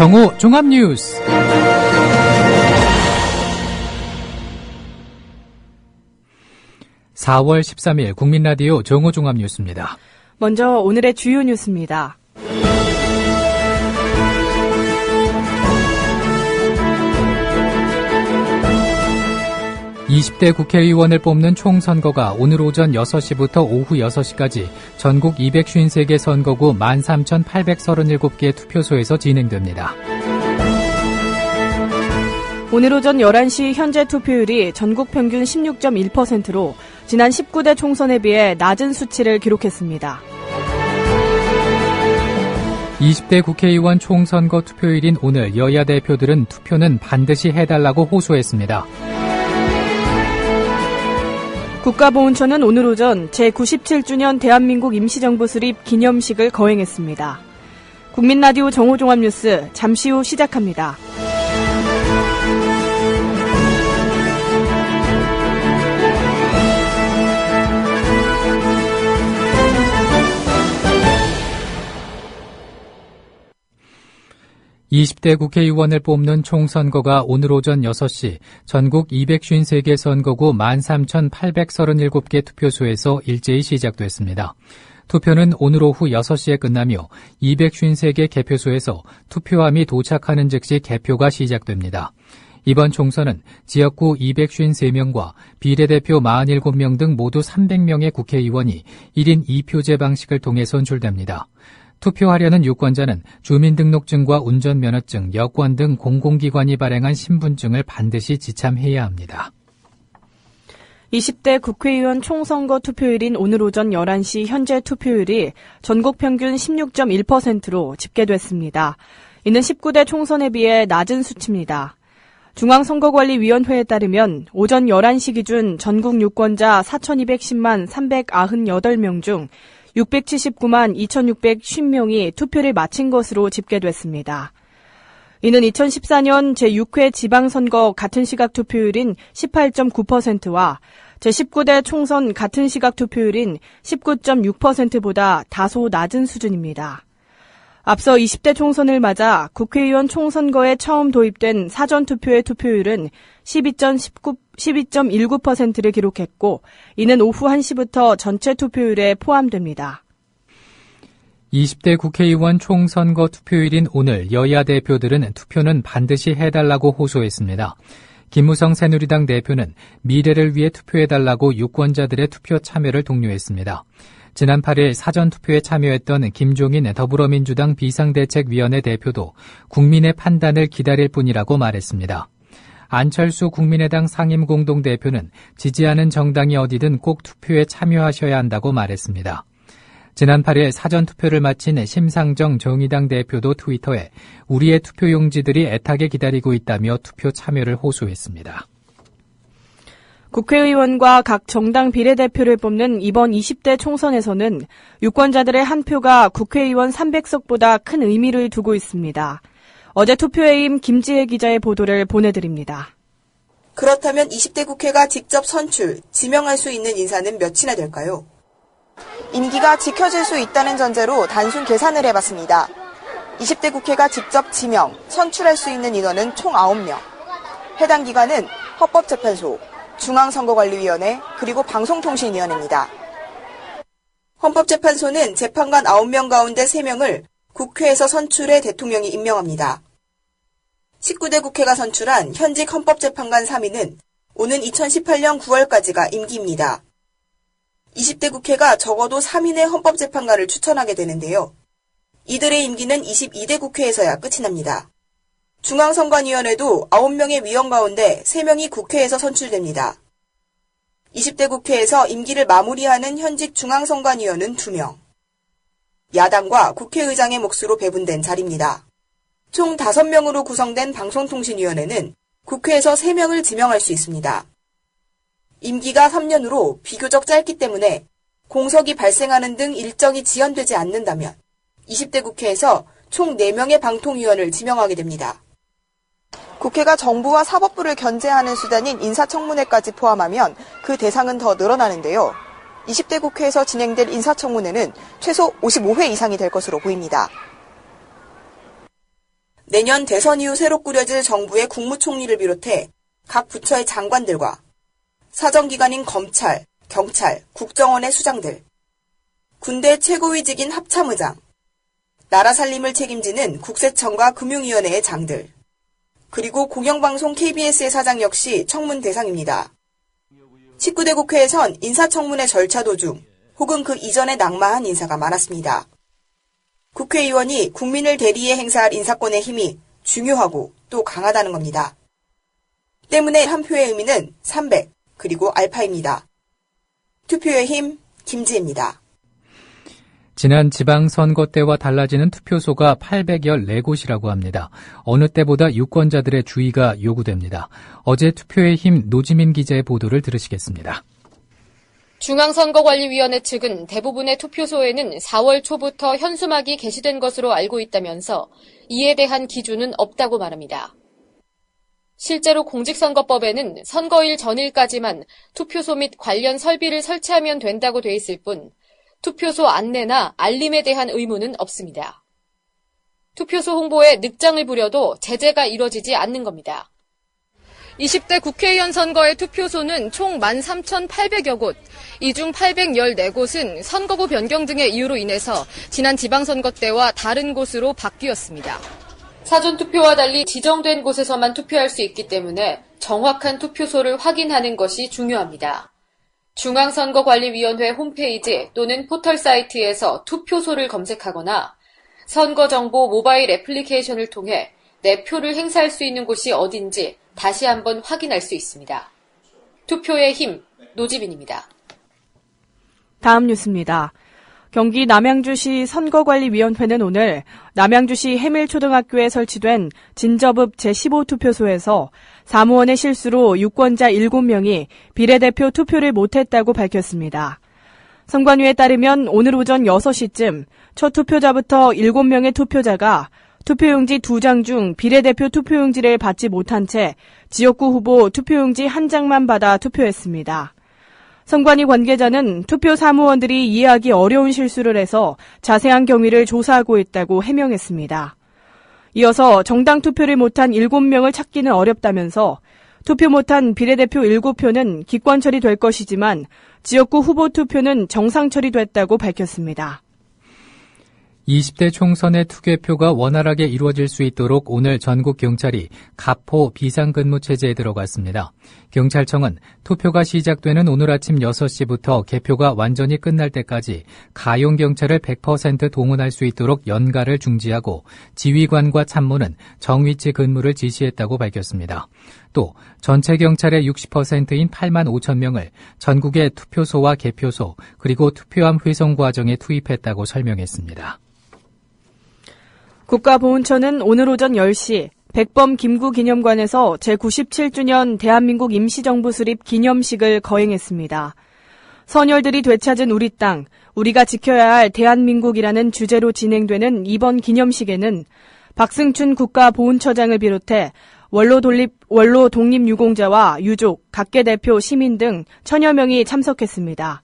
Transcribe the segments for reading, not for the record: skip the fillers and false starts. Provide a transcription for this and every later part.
정오 종합뉴스. (4월 13일) 국민라디오 정오 종합뉴스입니다. 먼저 오늘의 주요 뉴스입니다. (20대) 국회의원을 뽑는 총선거가 오늘 오전 6시부터 오후 6시까지 전국 253개 선거구 13,837개 투표소에서 진행됩니다. 오늘 오전 11시 현재 투표율이 전국 평균 16.1%로 지난 19대 총선에 비해 낮은 수치를 기록했습니다. 20대 국회의원 총선거 투표일인 오늘 여야 대표들은 투표는 반드시 해달라고 호소했습니다. 국가보훈처는 오늘 오전 제97주년 대한민국 임시정부 수립 기념식을 거행했습니다. 국민라디오 정오종합뉴스 잠시 후 시작합니다. (20대) 국회의원을 뽑는 총선거가 오늘 오전 6시 전국 253개 선거구 13,837개 투표소에서 일제히 시작됐습니다. 투표는 오늘 오후 6시에 끝나며 253개 개표소에서 투표함이 도착하는 즉시 개표가 시작됩니다. 이번 총선은 지역구 253명과 비례대표 47명 등 모두 300명의 국회의원이 1인 2표제 방식을 통해 선출됩니다. 투표하려는 유권자는 주민등록증과 운전면허증, 여권 등 공공기관이 발행한 신분증을 반드시 지참해야 합니다. 20대 국회의원 총선거 투표일인 오늘 오전 11시 현재 투표율이 전국 평균 16.1%로 집계됐습니다. 이는 19대 총선에 비해 낮은 수치입니다. 중앙선거관리위원회에 따르면 오전 11시 기준 전국 유권자 4,210만 398명 중 679만 2,650명이 투표를 마친 것으로 집계됐습니다. 이는 2014년 제6회 지방선거 같은 시각 투표율인 18.9%와 제19대 총선 같은 시각 투표율인 19.6%보다 다소 낮은 수준입니다. 앞서 20대 총선을 맞아 국회의원 총선거에 처음 도입된 사전투표의 투표율은 12.19%를 기록했고 이는 오후 1시부터 전체 투표율에 포함됩니다. 20대 국회의원 총선거 투표일인 오늘 여야 대표들은 투표는 반드시 해달라고 호소했습니다. 김무성 새누리당 대표는 미래를 위해 투표해달라고 유권자들의 투표 참여를 독려했습니다. 지난 8일 사전투표에 참여했던 김종인 더불어민주당 비상대책위원회 대표도 국민의 판단을 기다릴 뿐이라고 말했습니다. 안철수 국민의당 상임공동대표는 지지하는 정당이 어디든 꼭 투표에 참여하셔야 한다고 말했습니다. 지난 8일 사전투표를 마친 심상정 정의당 대표도 트위터에 우리의 투표용지들이 애타게 기다리고 있다며 투표 참여를 호소했습니다. 국회의원과 각 정당 비례대표를 뽑는 이번 20대 총선에서는 유권자들의 한 표가 국회의원 300석보다 큰 의미를 두고 있습니다. 어제 투표해임 김지혜 기자의 보도를 보내드립니다. 그렇다면 20대 국회가 직접 선출, 지명할 수 있는 인사는 몇이나 될까요? 임기가 지켜질 수 있다는 전제로 단순 계산을 해봤습니다. 20대 국회가 직접 지명, 선출할 수 있는 인원은 총 9명. 해당 기관은 헌법재판소, 중앙선거관리위원회, 그리고 방송통신위원회입니다. 헌법재판소는 재판관 9명 가운데 3명을 국회에서 선출해 대통령이 임명합니다. 19대 국회가 선출한 현직 헌법재판관 3인은 오는 2018년 9월까지가 임기입니다. 20대 국회가 적어도 3인의 헌법재판관을 추천하게 되는데요. 이들의 임기는 22대 국회에서야 끝이 납니다. 중앙선관위원회도 9명의 위원 가운데 3명이 국회에서 선출됩니다. 20대 국회에서 임기를 마무리하는 현직 중앙선관위원은 2명. 야당과 국회의장의 몫으로 배분된 자리입니다. 총 5명으로 구성된 방송통신위원회는 국회에서 3명을 지명할 수 있습니다. 임기가 3년으로 비교적 짧기 때문에 공석이 발생하는 등 일정이 지연되지 않는다면 20대 국회에서 총 4명의 방통위원을 지명하게 됩니다. 국회가 정부와 사법부를 견제하는 수단인 인사청문회까지 포함하면 그 대상은 더 늘어나는데요. 20대 국회에서 진행될 인사청문회는 최소 55회 이상이 될 것으로 보입니다. 내년 대선 이후 새로 꾸려질 정부의 국무총리를 비롯해 각 부처의 장관들과 사정기관인 검찰, 경찰, 국정원의 수장들, 군대 최고위직인 합참의장, 나라 살림을 책임지는 국세청과 금융위원회의 장들, 그리고 공영방송 KBS의 사장 역시 청문 대상입니다. 19대 국회에선 인사청문회 절차 도중 혹은 그 이전에 낙마한 인사가 많았습니다. 국회의원이 국민을 대리해 행사할 인사권의 힘이 중요하고 또 강하다는 겁니다. 때문에 한 표의 의미는 300, 그리고 알파입니다. 투표의 힘, 김지혜입니다. 지난 지방선거 때와 달라지는 투표소가 814곳이라고 합니다. 어느 때보다 유권자들의 주의가 요구됩니다. 어제 투표의 힘 노지민 기자의 보도를 들으시겠습니다. 중앙선거관리위원회 측은 대부분의 투표소에는 4월 초부터 현수막이 게시된 것으로 알고 있다면서 이에 대한 기준은 없다고 말합니다. 실제로 공직선거법에는 선거일 전일까지만 투표소 및 관련 설비를 설치하면 된다고 돼 있을 뿐 투표소 안내나 알림에 대한 의무는 없습니다. 투표소 홍보에 늑장을 부려도 제재가 이뤄지지 않는 겁니다. 20대 국회의원 선거의 투표소는 총 13,800여 곳, 이 중 814곳은 선거구 변경 등의 이유로 인해서 지난 지방선거 때와 다른 곳으로 바뀌었습니다. 사전투표와 달리 지정된 곳에서만 투표할 수 있기 때문에 정확한 투표소를 확인하는 것이 중요합니다. 중앙선거관리위원회 홈페이지 또는 포털 사이트에서 투표소를 검색하거나 선거정보 모바일 애플리케이션을 통해 내 표를 행사할 수 있는 곳이 어딘지 다시 한번 확인할 수 있습니다. 투표의 힘, 노지민입니다. 다음 뉴스입니다. 경기 남양주시 선거관리위원회는 오늘 남양주시 해밀초등학교에 설치된 진접읍 제15투표소에서 사무원의 실수로 유권자 7명이 비례대표 투표를 못했다고 밝혔습니다. 선관위에 따르면 오늘 오전 6시쯤 첫 투표자부터 7명의 투표자가 투표용지 2장 중 비례대표 투표용지를 받지 못한 채 지역구 후보 투표용지 1장만 받아 투표했습니다. 선관위 관계자는 투표 사무원들이 이해하기 어려운 실수를 해서 자세한 경위를 조사하고 있다고 해명했습니다. 이어서 정당 투표를 못한 7명을 찾기는 어렵다면서 투표 못한 비례대표 7표는 기권 처리될 것이지만 지역구 후보 투표는 정상 처리됐다고 밝혔습니다. 20대 총선의 투개표가 원활하게 이루어질 수 있도록 오늘 전국 경찰이 가포 비상근무 체제에 들어갔습니다. 경찰청은 투표가 시작되는 오늘 아침 6시부터 개표가 완전히 끝날 때까지 가용 경찰을 100% 동원할 수 있도록 연가를 중지하고 지휘관과 참모는 정위치 근무를 지시했다고 밝혔습니다. 또 전체 경찰의 60%인 8만 5천 명을 전국의 투표소와 개표소 그리고 투표함 회송 과정에 투입했다고 설명했습니다. 국가보훈처는 오늘 오전 10시 백범 김구 기념관에서 제97주년 대한민국 임시정부 수립 기념식을 거행했습니다. 선열들이 되찾은 우리 땅, 우리가 지켜야 할 대한민국이라는 주제로 진행되는 이번 기념식에는 박승춘 국가보훈처장을 비롯해 원로 독립유공자와 유족, 각계 대표, 시민 등 천여 명이 참석했습니다.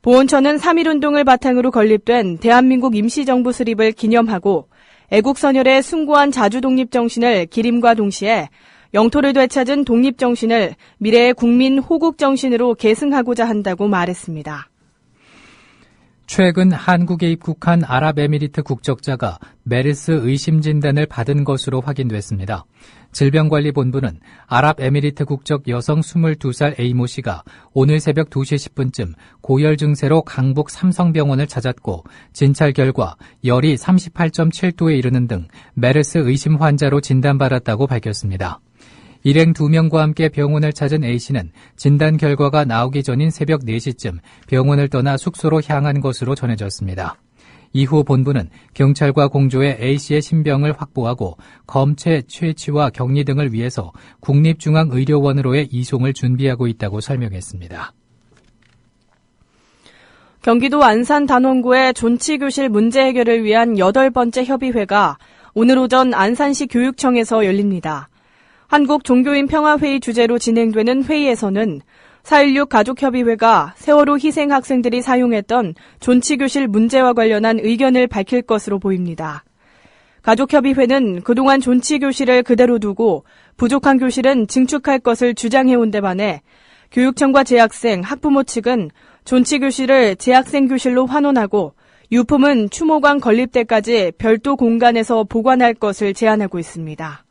보훈처는 3.1운동을 바탕으로 건립된 대한민국 임시정부 수립을 기념하고 애국선열의 숭고한 자주독립정신을 기림과 동시에 영토를 되찾은 독립정신을 미래의 국민 호국정신으로 계승하고자 한다고 말했습니다. 최근 한국에 입국한 아랍에미리트 국적자가 메르스 의심 진단을 받은 것으로 확인됐습니다. 질병관리본부는 아랍에미리트 국적 여성 22살 A모 씨가 오늘 새벽 2시 10분쯤 고열 증세로 강북 삼성병원을 찾았고 진찰 결과 열이 38.7도에 이르는 등 메르스 의심 환자로 진단받았다고 밝혔습니다. 일행 2명과 함께 병원을 찾은 A씨는 진단 결과가 나오기 전인 새벽 4시쯤 병원을 떠나 숙소로 향한 것으로 전해졌습니다. 이후 본부는 경찰과 공조해 A씨의 신병을 확보하고 검체, 채취와 격리 등을 위해서 국립중앙의료원으로의 이송을 준비하고 있다고 설명했습니다. 경기도 안산 단원구의 존치교실 문제 해결을 위한 8번째 협의회가 오늘 오전 안산시 교육청에서 열립니다. 한국종교인평화회의 주재로 진행되는 회의에서는 4.16 가족협의회가 세월호 희생 학생들이 사용했던 존치교실 문제와 관련한 의견을 밝힐 것으로 보입니다. 가족협의회는 그동안 존치교실을 그대로 두고 부족한 교실은 증축할 것을 주장해온 데 반해 교육청과 재학생, 학부모 측은 존치교실을 재학생 교실로 환원하고 유품은 추모관 건립 때까지 별도 공간에서 보관할 것을 제안하고 있습니다.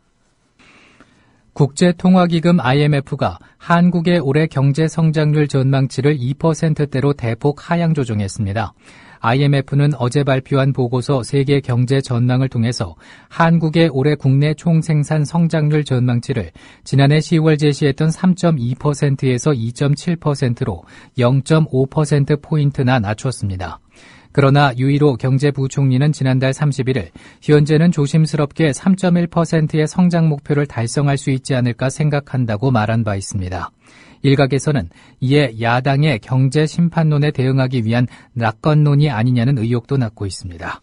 국제통화기금 IMF가 한국의 올해 경제 성장률 전망치를 2%대로 대폭 하향 조정했습니다. IMF는 어제 발표한 보고서 세계 경제 전망을 통해서 한국의 올해 국내 총생산 성장률 전망치를 지난해 10월 제시했던 3.2%에서 2.7%로 0.5%포인트나 낮췄습니다. 그러나 유이로 경제부총리는 지난달 31일 현재는 조심스럽게 3.1%의 성장 목표를 달성할 수 있지 않을까 생각한다고 말한 바 있습니다. 일각에서는 이에 야당의 경제 심판론에 대응하기 위한 낙관론이 아니냐는 의혹도 낳고 있습니다.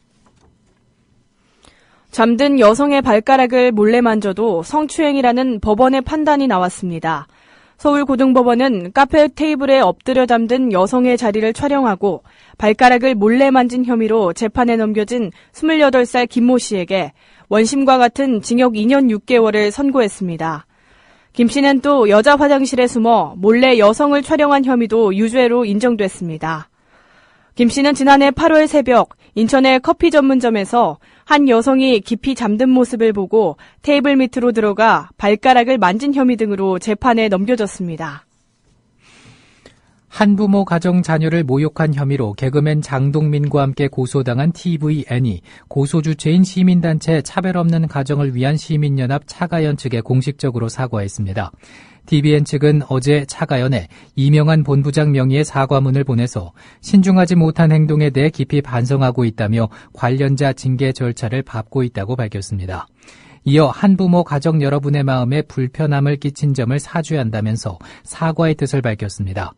잠든 여성의 발가락을 몰래 만져도 성추행이라는 법원의 판단이 나왔습니다. 서울고등법원은 카페 테이블에 엎드려 잠든 여성의 자리를 촬영하고 발가락을 몰래 만진 혐의로 재판에 넘겨진 28살 김모 씨에게 원심과 같은 징역 2년 6개월을 선고했습니다. 김 씨는 또 여자 화장실에 숨어 몰래 여성을 촬영한 혐의도 유죄로 인정됐습니다. 김 씨는 지난해 8월 새벽 인천의 커피 전문점에서 한 여성이 깊이 잠든 모습을 보고 테이블 밑으로 들어가 발가락을 만진 혐의 등으로 재판에 넘겨졌습니다. 한부모 가정 자녀를 모욕한 혐의로 개그맨 장동민과 함께 고소당한 TVN이 고소 주체인 시민단체 차별 없는 가정을 위한 시민연합 차가연 측에 공식적으로 사과했습니다. TVN 측은 어제 차가연에 이명한 본부장 명의의 사과문을 보내서 신중하지 못한 행동에 대해 깊이 반성하고 있다며 관련자 징계 절차를 밟고 있다고 밝혔습니다. 이어 한부모 가정 여러분의 마음에 불편함을 끼친 점을 사죄한다면서 사과의 뜻을 밝혔습니다.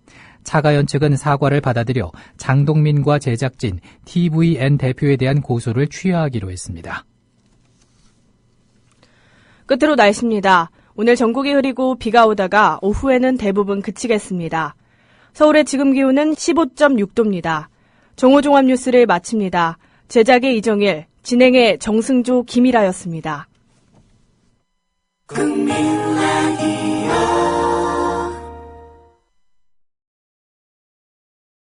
차가연 측은 사과를 받아들여 장동민과 제작진, TVN 대표에 대한 고소를 취하하기로 했습니다. 끝으로 날씨입니다. 오늘 전국이 흐리고 비가 오다가 오후에는 대부분 그치겠습니다. 서울의 지금 기온은 15.6도입니다. 정오종합 뉴스를 마칩니다. 제작의 이정일, 진행의 정승조, 김일아였습니다.